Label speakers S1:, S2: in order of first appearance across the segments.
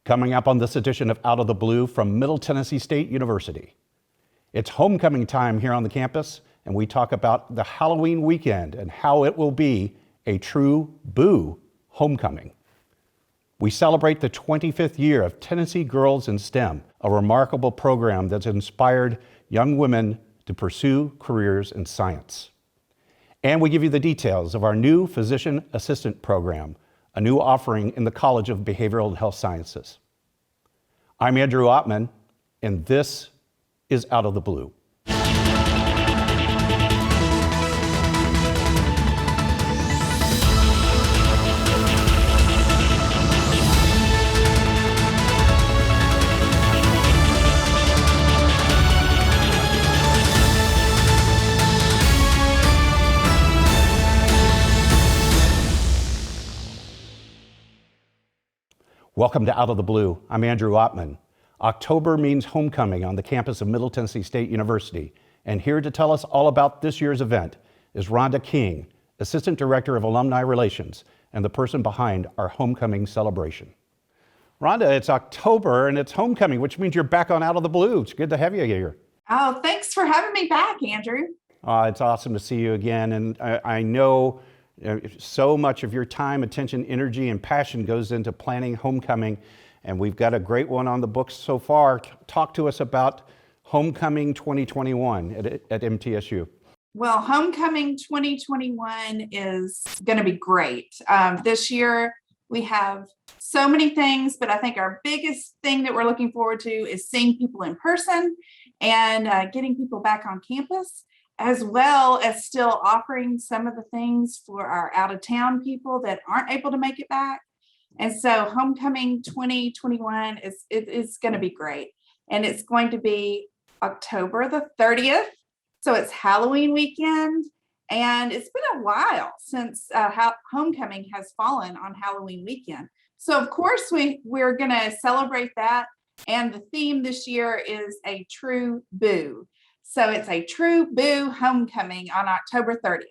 S1: Coming up on this edition of Out of the Blue from Middle Tennessee State University. It's homecoming time here on the campus, and we talk about the Halloween weekend and how it will be a true Boo homecoming. We celebrate the 25th year of Tennessee Girls in STEM, a remarkable program that's inspired young women to pursue careers in science. And we give you the details of our new physician assistant program, a new offering in the College of Behavioral and Health Sciences. I'm Andrew Ottman, and this is Out of the Blue. Welcome to Out of the Blue. I'm Andrew Ottman. October means homecoming on the campus of Middle Tennessee State University. And here to tell us all about this year's event is Rhonda King, Assistant Director of Alumni Relations and the person behind our homecoming celebration. Rhonda, it's October and it's homecoming, which means you're back on Out of the Blue. It's good to have you here.
S2: Oh, thanks for having me back, Andrew.
S1: It's awesome to see you again. And I know so much of your time, attention, energy, and passion goes into planning homecoming, and we've got a great one on the books so far. Talk to us about Homecoming 2021 at MTSU.
S2: Well, Homecoming 2021 is going to be great. This year, we have so many things, but I think our biggest thing that we're looking forward to is seeing people in person and getting people back on campus, as well as still offering some of the things for our out-of-town people that aren't able to make it back. And so Homecoming 2021 is going to be great. And it's going to be October the 30th. So it's Halloween weekend. And it's been a while since Homecoming has fallen on Halloween weekend. So of course we're going to celebrate that. And the theme this year is a true Boo. So it's a true Boo homecoming on October 30th.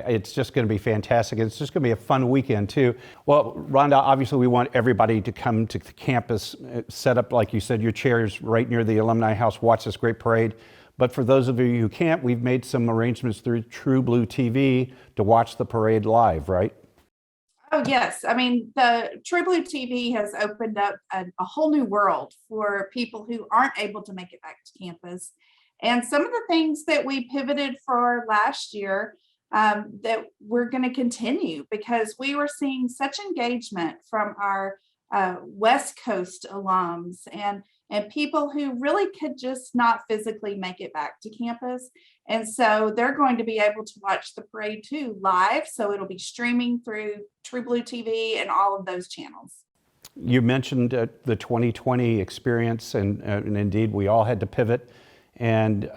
S1: It's just going to be fantastic. It's just going to be a fun weekend too. Well, Rhonda, obviously we want everybody to come to the campus, set up, like you said, your chairs right near the Alumni House, watch this great parade. But for those of you who can't, we've made some arrangements through True Blue TV to watch the parade live, right?
S2: Oh, yes. I mean, the True Blue TV has opened up a whole new world for people who aren't able to make it back to campus. And some of the things that we pivoted for last year that we're going to continue, because we were seeing such engagement from our West Coast alums and people who really could just not physically make it back to campus. And so they're going to be able to watch the parade too live. So it'll be streaming through True Blue TV and all of those channels.
S1: You mentioned the 2020 experience, and indeed we all had to pivot. And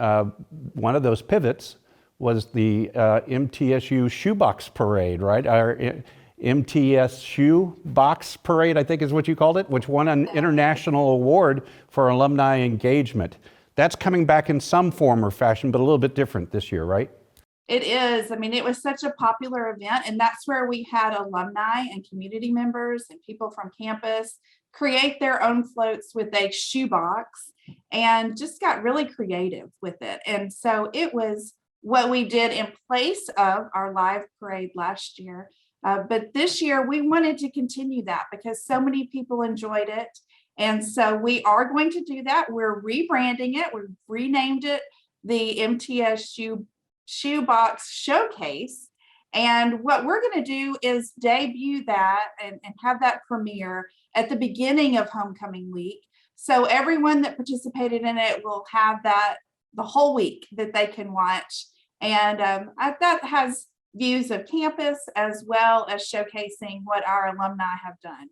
S1: one of those pivots was the MTSU Shoebox Parade, right? Our MTS Shoebox Parade, I think is what you called it, which won an international award for alumni engagement. That's coming back in some form or fashion, but a little bit different this year, right?
S2: It is. I mean, it was such a popular event, and that's where we had alumni and community members and people from campus create their own floats with a shoebox and just got really creative with it. And so it was what we did in place of our live parade last year. But this year we wanted to continue that because so many people enjoyed it. And so we are going to do that. We're rebranding it. We've renamed it the MTSU Shoebox Showcase. And what we're going to do is debut that and have that premiere at the beginning of homecoming week. So everyone that participated in it will have that the whole week that they can watch. And that has views of campus as well as showcasing what our alumni have done.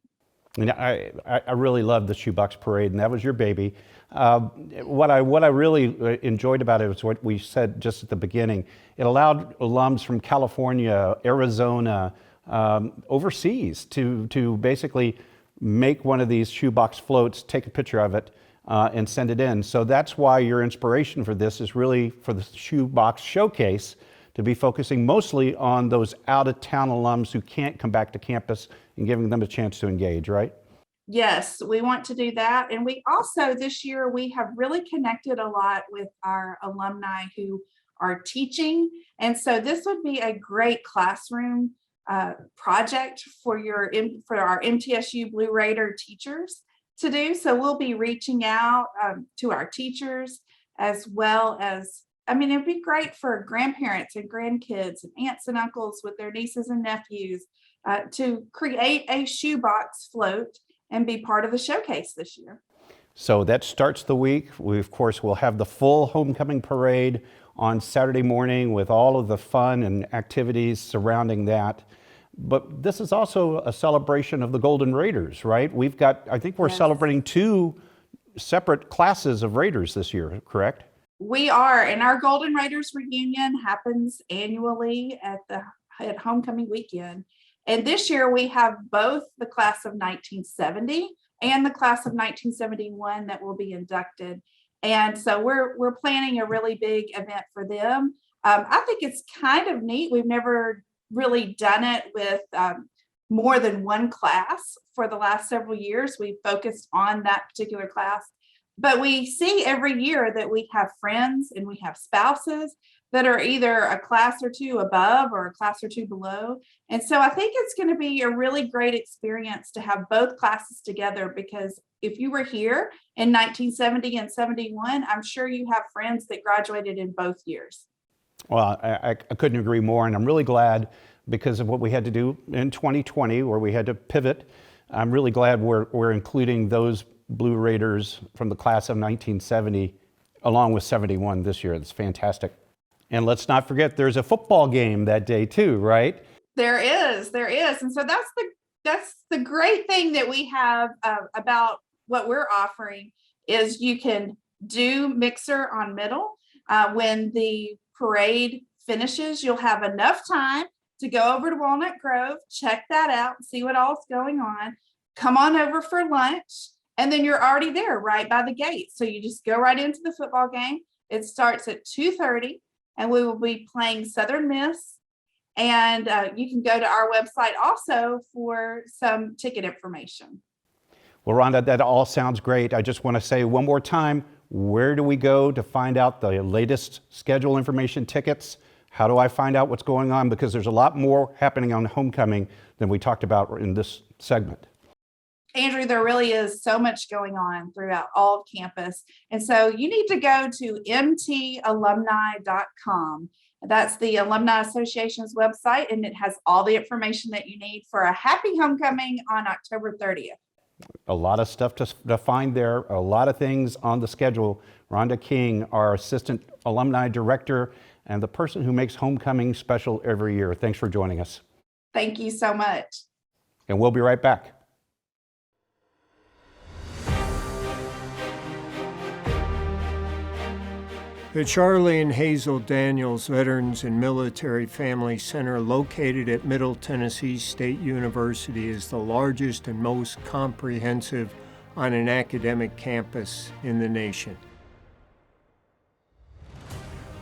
S1: And I really loved the Shoebox Parade, and that was your baby. What I really enjoyed about it was what we said just at the beginning. It allowed alums from California, Arizona, overseas to basically make one of these shoebox floats, take a picture of it, and send it in. So that's why your inspiration for this is really for the Shoebox Showcase, to be focusing mostly on those out-of-town alums who can't come back to campus and giving them a chance to engage, right?
S2: Yes, we want to do that. And we also, this year, we have really connected a lot with our alumni who are teaching. And so this would be a great classroom project for for our MTSU Blue Raider teachers to do. So we'll be reaching out to our teachers as well as, I mean, it'd be great for grandparents and grandkids and aunts and uncles with their nieces and nephews to create a shoebox float and be part of the showcase this year.
S1: So that starts the week. We, of course, will have the full homecoming parade on Saturday morning with all of the fun and activities surrounding that. But this is also a celebration of the Golden Raiders, right? We've got, I think we're
S2: Yes.
S1: celebrating 2 separate classes of Raiders this year, correct?
S2: We are, and our Golden Raiders reunion happens annually at homecoming weekend. And this year we have both the class of 1970 and the class of 1971 that will be inducted. And so we're planning a really big event for them. I think it's kind of neat. We've never really done it with more than one class for the last several years. We've focused on that particular class. But we see every year that we have friends and we have spouses that are either a class or 2 above or a class or 2 below. And so I think it's going to be a really great experience to have both classes together, because if you were here in 1970 and 71, I'm sure you have friends that graduated in both years.
S1: Well, I couldn't agree more, and I'm really glad because of what we had to do in 2020 where we had to pivot. I'm really glad we're including those Blue Raiders from the class of 1970 along with 71 this year. It's fantastic. And let's not forget there's a football game that day too, right?
S2: There is. And so that's the great thing that we have about what we're offering is you can do Mixer on Middle. When the parade finishes, you'll have enough time to go over to Walnut Grove, check that out, see what all's going on, come on over for lunch, and then you're already there right by the gate. So you just go right into the football game. It starts at 2:30. And we will be playing Southern Miss. And you can go to our website also for some ticket information.
S1: Well, Rhonda, that all sounds great. I just want to say one more time, where do we go to find out the latest schedule information, tickets? How do I find out what's going on? Because there's a lot more happening on homecoming than we talked about in this segment.
S2: Andrew, there really is so much going on throughout all of campus. And so you need to go to mtalumni.com. That's the Alumni Association's website, and it has all the information that you need for a happy homecoming on October 30th.
S1: A lot of stuff to find there, a lot of things on the schedule. Rhonda King, our Assistant Alumni Director, and the person who makes homecoming special every year. Thanks for joining us.
S2: Thank you so much.
S1: And we'll be right back.
S3: The Charlie and Hazel Daniels Veterans and Military Family Center, located at Middle Tennessee State University, is the largest and most comprehensive on an academic campus in the nation.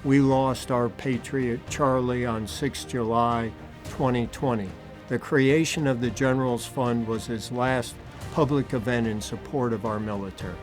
S3: We lost our patriot Charlie on 6 July 2020. The creation of the Generals Fund was his last public event in support of our military.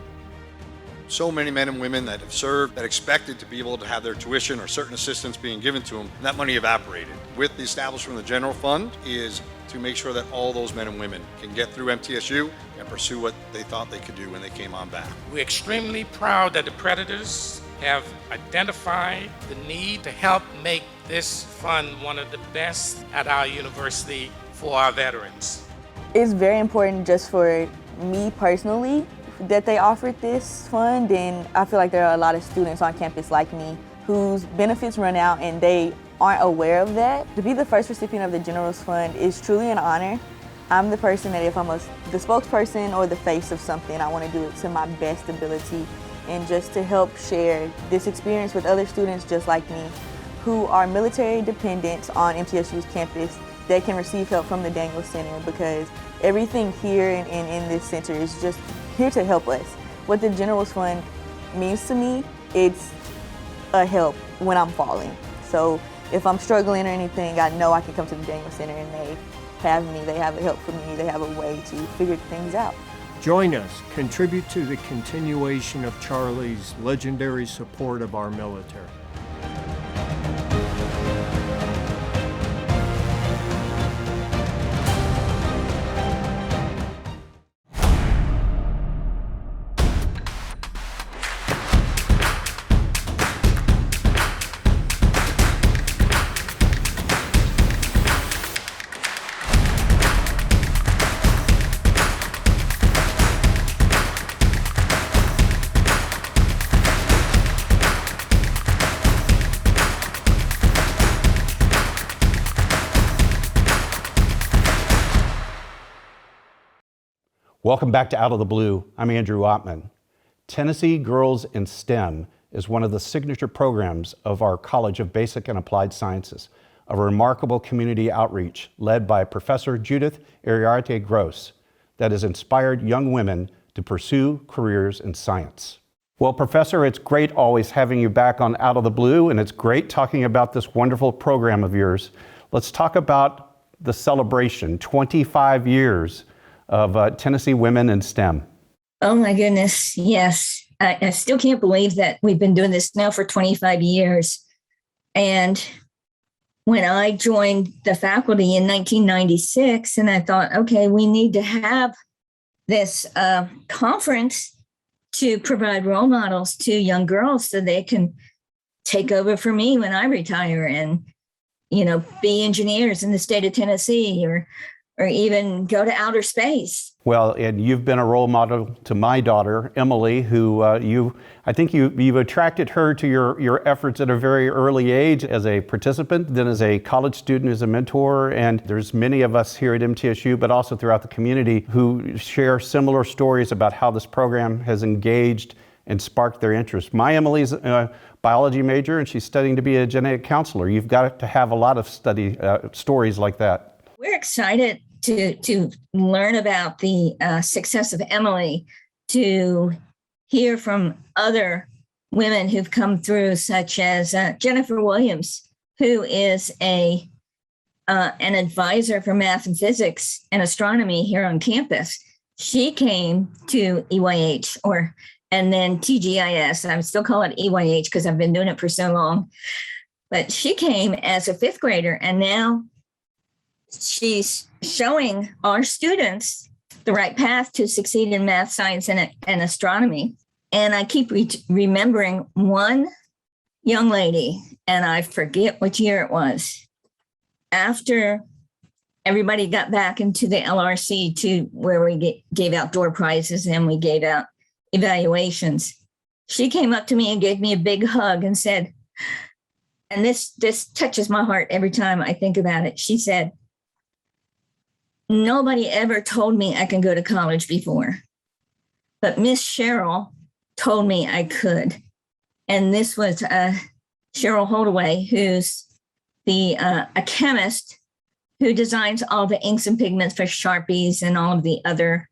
S4: So many men and women that have served that expected to be able to have their tuition or certain assistance being given to them, and that money evaporated. With the establishment of the General Fund is to make sure that all those men and women can get through MTSU and pursue what they thought they could do when they came on back.
S5: We're extremely proud that the Predators have identified the need to help make this fund one of the best at our university for our veterans.
S6: It's very important just for me personally that they offered this fund, and I feel like there are a lot of students on campus like me whose benefits run out and they aren't aware of that. To be the first recipient of the Generals Fund is truly an honor. I'm the person that if I'm the spokesperson or the face of something, I want to do it to my best ability and just to help share this experience with other students just like me who are military dependents on MTSU's campus that can receive help from the Daniels Center, because everything here in this center is just here to help us. What the Generals Fund means to me, it's a help when I'm falling. So if I'm struggling or anything, I know I can come to the Daniels Center and they have me, they have a help for me, they have a way to figure things out.
S3: Join us, contribute to the continuation of Charlie's legendary support of our military.
S1: Welcome back to Out of the Blue. I'm Andrew Ottman. Tennessee Girls in STEM is one of the signature programs of our College of Basic and Applied Sciences, a remarkable community outreach led by Professor Judith Iriarte Gross that has inspired young women to pursue careers in science. Well, Professor, it's great always having you back on Out of the Blue, and it's great talking about this wonderful program of yours. Let's talk about the celebration, 25 years of Tennessee Women in STEM.
S7: Oh my goodness, yes. I still can't believe that we've been doing this now for 25 years. And when I joined the faculty in 1996, and I thought, okay, we need to have this conference to provide role models to young girls so they can take over for me when I retire and, be engineers in the state of Tennessee or even go to outer space.
S1: Well, and you've been a role model to my daughter, Emily, who I think you've attracted her to your efforts at a very early age as a participant, then as a college student, as a mentor. And there's many of us here at MTSU, but also throughout the community, who share similar stories about how this program has engaged and sparked their interest. My Emily's a biology major, and she's studying to be a genetic counselor. You've got to have a lot of stories like that.
S7: We're excited to learn about the success of Emily, to hear from other women who've come through, such as Jennifer Williams, who is an advisor for math and physics and astronomy here on campus. She came to EYH and then TGIS. I would still call it EYH because I've been doing it for so long. But she came as a fifth grader, and now she's showing our students the right path to succeed in math, science, and astronomy. And I keep remembering one young lady, and I forget which year it was. After everybody got back into the LRC to where we gave out door prizes and we gave out evaluations, she came up to me and gave me a big hug and said, and this touches my heart every time I think about it. She said, "Nobody ever told me I can go to college before, but Miss Cheryl told me I could." And this was Cheryl Holdaway, who's a chemist who designs all the inks and pigments for Sharpies and all of the other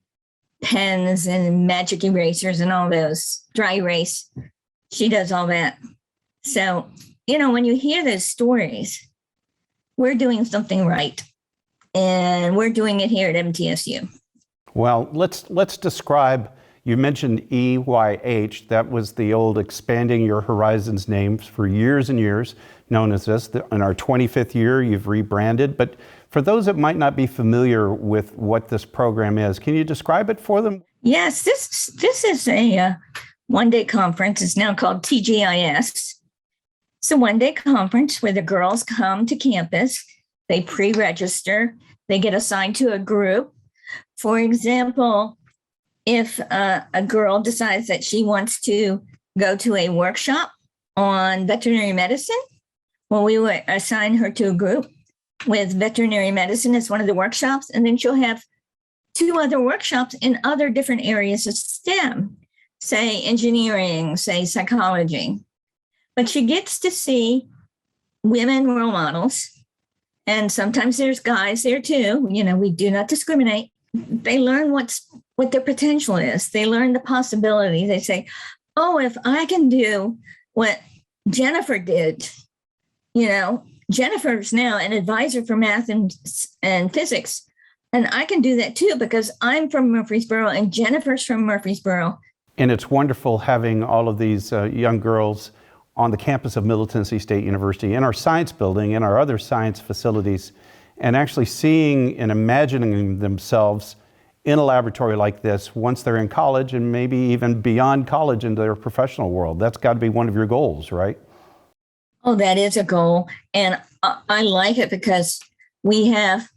S7: pens and magic erasers and all those, dry erase. She does all that. So, when you hear those stories, we're doing something right. And we're doing it here at MTSU.
S1: Well, let's describe, you mentioned EYH. That was the old Expanding Your Horizons name for years and years, known as this. In our 25th year, you've rebranded. But for those that might not be familiar with what this program is, can you describe it for them?
S7: Yes, this is a one-day conference. It's now called TGIS. It's a one-day conference where the girls come to campus. They pre-register, they get assigned to a group. For example, if a girl decides that she wants to go to a workshop on veterinary medicine, well, we would assign her to a group with veterinary medicine as one of the workshops, and then she'll have 2 other workshops in other different areas of STEM, say engineering, say psychology. But she gets to see women role models. And sometimes there's guys there too. We do not discriminate. They learn what their potential is. They learn the possibility. They say, oh, if I can do what Jennifer did, Jennifer's now an advisor for math and physics. And I can do that too because I'm from Murfreesboro and Jennifer's from Murfreesboro.
S1: And it's wonderful having all of these young girls on the campus of Middle Tennessee State University, in our science building, in our other science facilities, and actually seeing and imagining themselves in a laboratory like this once they're in college and maybe even beyond college into their professional world. That's got to be one of your goals, right?
S7: Oh, that is a goal. And I like it because we have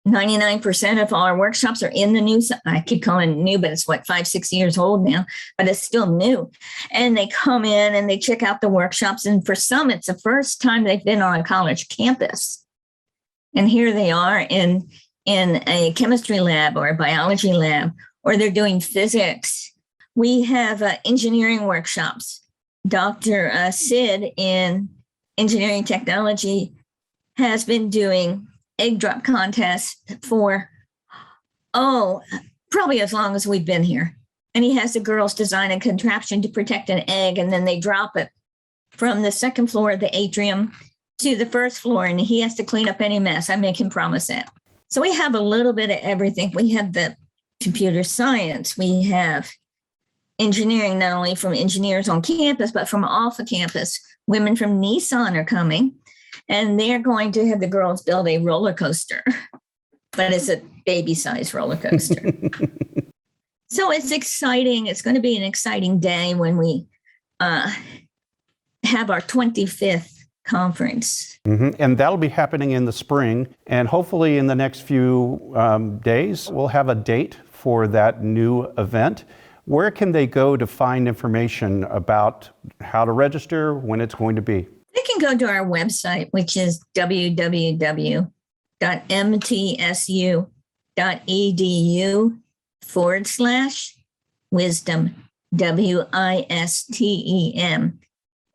S7: 99% of our workshops are in the new, I keep calling it new, but it's 5-6 years old now, but it's still new. And they come in and they check out the workshops. And for some, it's the first time they've been on a college campus. And here they are in a chemistry lab or a biology lab, or they're doing physics. We have engineering workshops. Dr. Sid in engineering technology has been doing egg drop contests for, probably as long as we've been here. And he has the girls design a contraption to protect an egg, and then they drop it from the second floor of the atrium to the first floor, and he has to clean up any mess. I make him promise that. So we have a little bit of everything. We have the computer science. We have engineering, not only from engineers on campus, but from off the campus. Women from Nissan are coming, and they're going to have the girls build a roller coaster, but it's a baby-sized roller coaster. So it's exciting. It's going to be an exciting day when we have our 25th conference.
S1: And that'll be happening in the spring. And hopefully in the next few days, we'll have a date for that new event. Where can they go to find information about how to register, when it's going to be?
S7: They can go to our website, which is www.mtsu.edu/wisdom, WISTEM.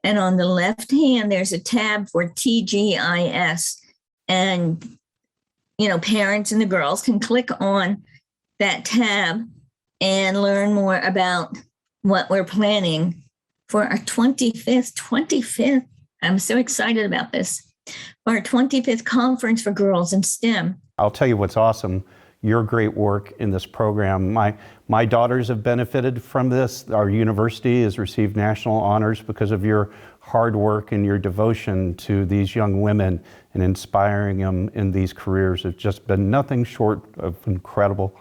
S7: And on the left hand, there's a tab for TGIS. And, parents and the girls can click on that tab and learn more about what we're planning for our 25th. I'm so excited about this. Our 25th conference for girls in STEM.
S1: I'll tell you what's awesome. Your great work in this program. My daughters have benefited from this. Our university has received national honors because of your hard work and your devotion to these young women and inspiring them in these careers. It's just been nothing short of incredible.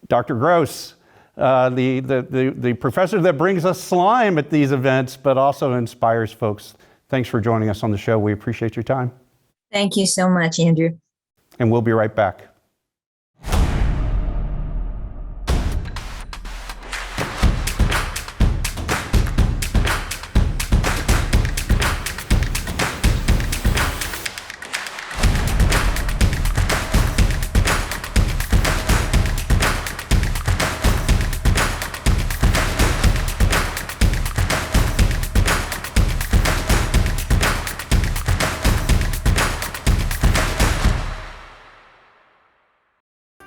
S1: Dr. Gross, the professor that brings us slime at these events, but also inspires folks. Thanks for joining us on the show. We appreciate your time.
S7: Thank you so much, Andrew.
S1: And we'll be right back.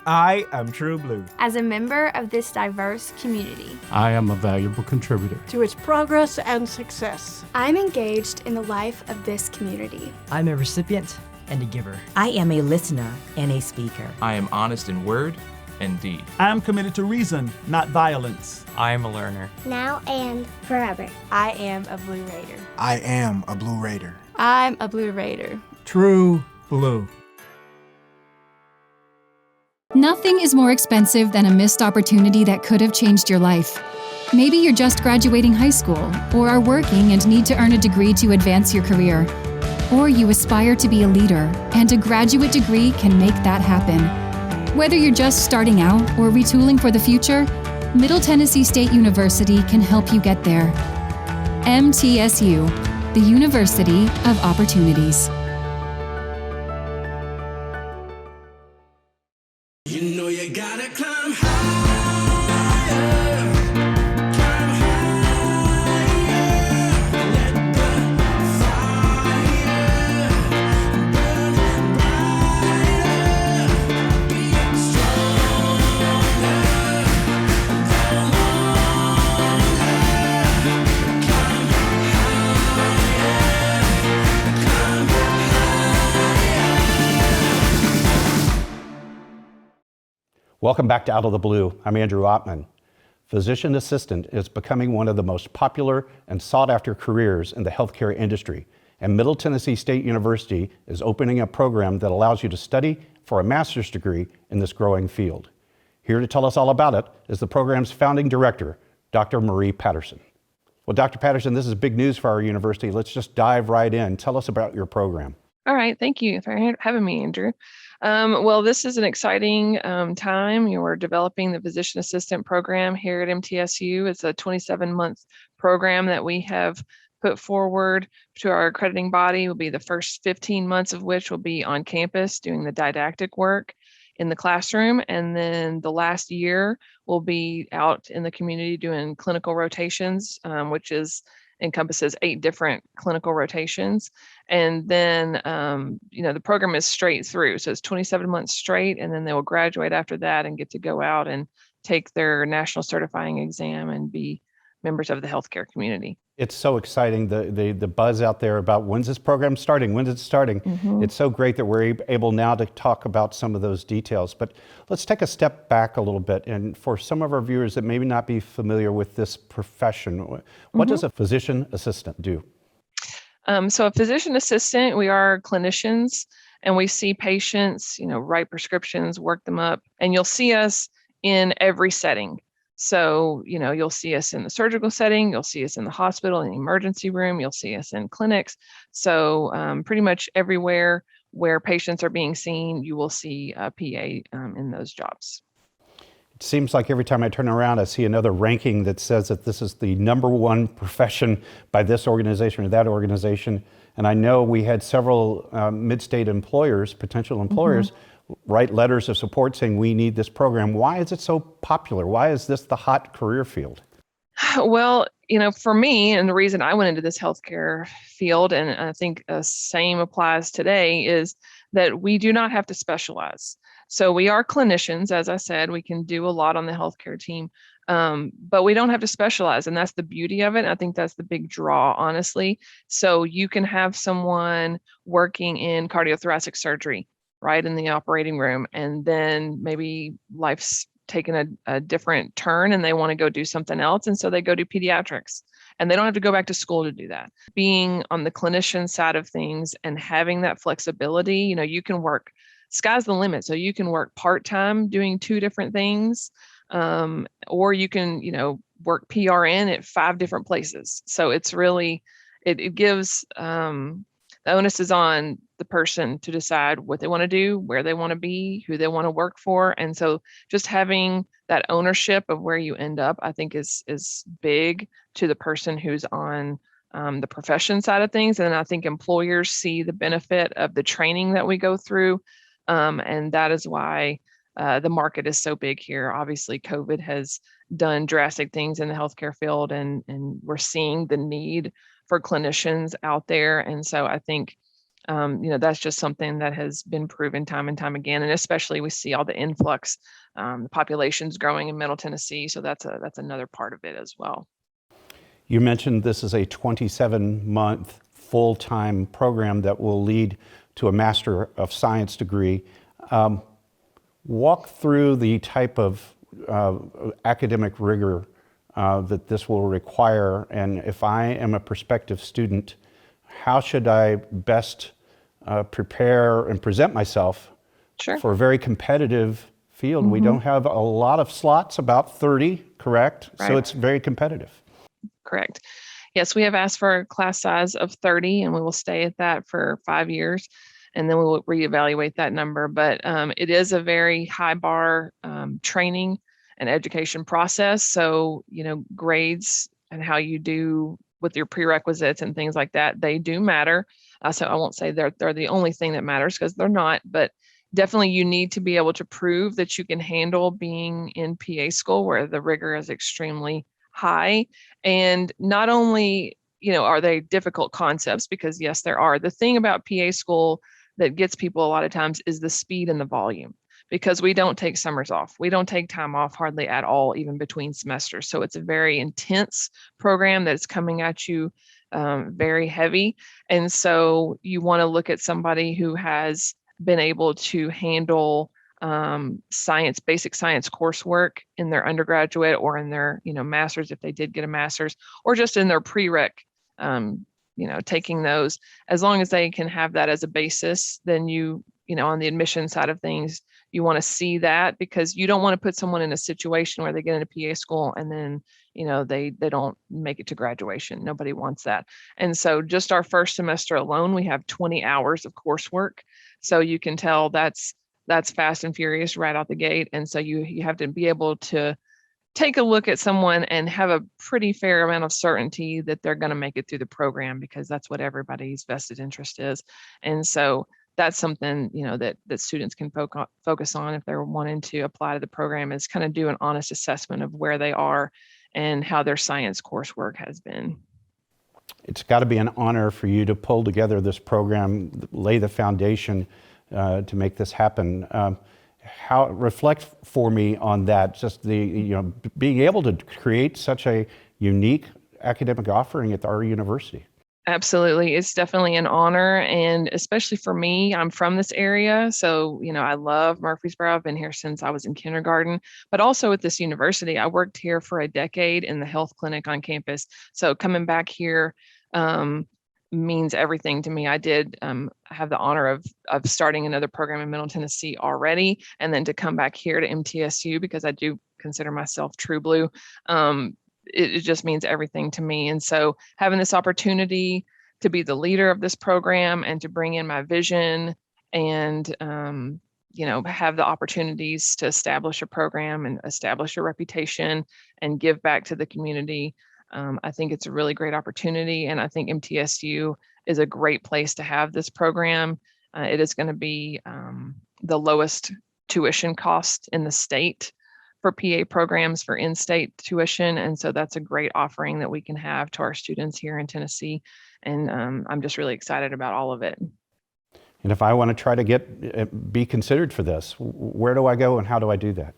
S8: I am True Blue.
S9: As a member of this diverse community,
S10: I am a valuable contributor
S11: to its progress and success.
S9: I'm engaged in the life of this community.
S12: I'm a recipient and a giver.
S13: I am a listener and a speaker.
S14: I am honest in word and deed.
S8: I am committed to reason, not violence.
S15: I am a learner.
S16: Now and forever.
S17: I am a Blue Raider.
S18: I am a Blue Raider.
S9: I'm a Blue Raider.
S8: True Blue.
S19: Nothing is more expensive than a missed opportunity that could have changed your life. Maybe you're just graduating high school, or are working and need to earn a degree to advance your career. Or you aspire to be a leader, and a graduate degree can make that happen. Whether you're just starting out or retooling for the future, Middle Tennessee State University can help you get there. MTSU, the University of Opportunities.
S20: You know you gotta climb higher.
S1: Welcome back to Out of the Blue. I'm Andrew Ottman. Physician assistant is becoming one of the most popular and sought after careers in the healthcare industry. And Middle Tennessee State University is opening a program that allows you to study for a master's degree in this growing field. Here to tell us all about it is the program's founding director, Dr. Marie Patterson. Well, Dr. Patterson, this is big news for our university. Let's just dive right in. Tell us about your program.
S15: All right. Thank you for having me, Andrew. Well, this is an exciting time. We're developing the physician assistant program here at MTSU. It's a 27-month program that we have put forward to our accrediting body. Will be the first 15 months of which will be on campus doing the didactic work in the classroom. And then the last year will be out in the community doing clinical rotations, which encompasses 8 different clinical rotations. And then, the program is straight through. So it's 27 months straight, and then they will graduate after that and get to go out and take their national certifying exam and be members of the healthcare community.
S1: It's so exciting, the buzz out there about when's this program starting, when's it starting.
S15: Mm-hmm.
S1: It's so great that we're able now to talk about some of those details. But let's take a step back a little bit. And for some of our viewers that maybe not be familiar with this profession, what does a physician assistant do?
S15: So a physician assistant, we are clinicians and we see patients, write prescriptions, work them up, and you'll see us in every setting. So, you'll see us in the surgical setting, you'll see us in the hospital, in the emergency room, you'll see us in clinics. So pretty much everywhere where patients are being seen, you will see a PA in those jobs.
S1: It seems like every time I turn around, I see another ranking that says that this is the #1 profession by this organization or that organization. And I know we had several mid-state employers, potential employers, write letters of support saying we need this program. Why is it so popular? Why is this the hot career field?
S15: Well, for me, and the reason I went into this healthcare field, and I think the same applies today, is that we do not have to specialize. So we are clinicians, as I said, we can do a lot on the healthcare team, but we don't have to specialize. And that's the beauty of it. And I think that's the big draw, honestly. So you can have someone working in cardiothoracic surgery, right, in the operating room, and then maybe life's taken a different turn and they want to go do something else. And so they go do pediatrics and they don't have to go back to school to do that. Being on the clinician side of things and having that flexibility, you can work, sky's the limit. So you can work part-time doing 2 different things, or you can, work PRN at 5 different places. So it's really, it gives, the onus is on the person to decide what they want to do, where they want to be, who they want to work for. And so just having that ownership of where you end up, I think is big to the person who's on the profession side of things. And I think employers see the benefit of the training that we go through. And that is why the market is so big here. Obviously, COVID has done drastic things in the healthcare field, and we're seeing the need for clinicians out there. And so I think, that's just something that has been proven time and time again. And especially we see all the influx, the population's growing in Middle Tennessee. So that's another part of it as well.
S1: You mentioned this is a 27-month full-time program that will lead to a Master of Science degree. Walk through the type of academic rigor that this will require, and if I am a prospective student, how should I best prepare and present myself for a very competitive field? We don't have a lot of slots, about 30, correct?
S15: Right.
S1: So it's very competitive.
S15: Correct. Yes, we have asked for a class size of 30, and we will stay at that for 5 years, and then we will reevaluate that number. But it is a very high bar training and education process. So, grades and how you do with your prerequisites and things like that, they do matter. So I won't say they're the only thing that matters, because they're not, but definitely you need to be able to prove that you can handle being in PA school, where the rigor is extremely high. And not only, are they difficult concepts, because yes, there are. The thing about PA school that gets people a lot of times is the speed and the volume, because we don't take summers off. We don't take time off hardly at all, even between semesters. So it's a very intense program that's coming at you very heavy. And so you want to look at somebody who has been able to handle basic science coursework in their undergraduate or in their, master's if they did get a master's, or just in their prereq, taking those. As long as they can have that as a basis, then on the admission side of things, you want to see that, because you don't want to put someone in a situation where they get into PA school and then, they don't make it to graduation. Nobody wants that. And so just our first semester alone, we have 20 hours of coursework. So you can tell that's fast and furious right out the gate. And so you have to be able to take a look at someone and have a pretty fair amount of certainty that they're going to make it through the program, because that's what everybody's vested interest is. And so that's something, that students can focus on if they're wanting to apply to the program, is kind of do an honest assessment of where they are and how their science coursework has been.
S1: It's got to be an honor for you to pull together this program, lay the foundation to make this happen. Reflect for me on that, just being able to create such a unique academic offering at our university.
S15: Absolutely. It's definitely an honor. And especially for me, I'm from this area. So, I love Murfreesboro. I've been here since I was in kindergarten, but also at this university, I worked here for a decade in the health clinic on campus. So coming back here means everything to me. I did have the honor of starting another program in Middle Tennessee already, and then to come back here to MTSU, because I do consider myself true blue. It just means everything to me. And so having this opportunity to be the leader of this program and to bring in my vision and, have the opportunities to establish a program and establish a reputation and give back to the community, I think it's a really great opportunity. And I think MTSU is a great place to have this program. It is going to be the lowest tuition cost in the state for PA programs for in-state tuition. And so that's a great offering that we can have to our students here in Tennessee. And I'm just really excited about all of it.
S1: And if I want to try to be considered for this, where do I go and how do I do that?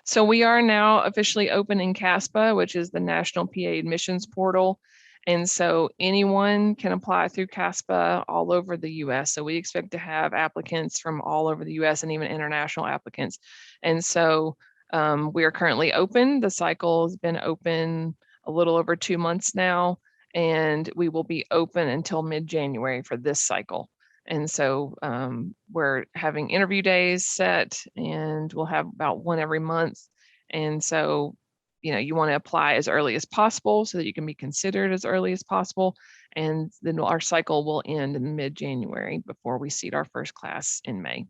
S15: So we are now officially open in CASPA, which is the National PA Admissions Portal. And so anyone can apply through CASPA all over the US. So we expect to have applicants from all over the US and even international applicants. And so we are currently open. The cycle has been open a little over 2 months now, and we will be open until mid-January for this cycle. And so we're having interview days set, and we'll have about one every month. And so, you want to apply as early as possible so that you can be considered as early as possible. And then our cycle will end in mid-January before we seat our first class in May.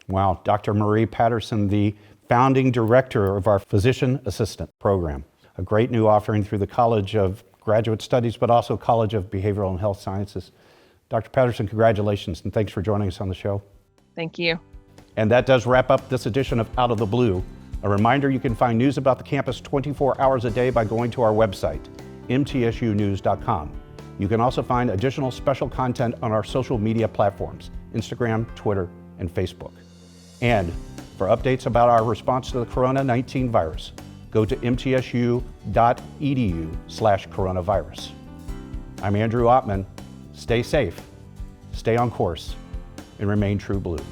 S1: Wow. Dr. Marie Patterson, the founding director of our Physician Assistant Program, a great new offering through the College of Graduate Studies, but also College of Behavioral and Health Sciences. Dr. Patterson, congratulations, and thanks for joining us on the show.
S15: Thank you.
S1: And that does wrap up this edition of Out of the Blue. A reminder, you can find news about the campus 24 hours a day by going to our website, mtsunews.com. You can also find additional special content on our social media platforms, Instagram, Twitter, and Facebook. And for updates about our response to the Corona-19 virus, go to mtsu.edu/coronavirus. I'm Andrew Ottman. Stay safe, stay on course, and remain true blue.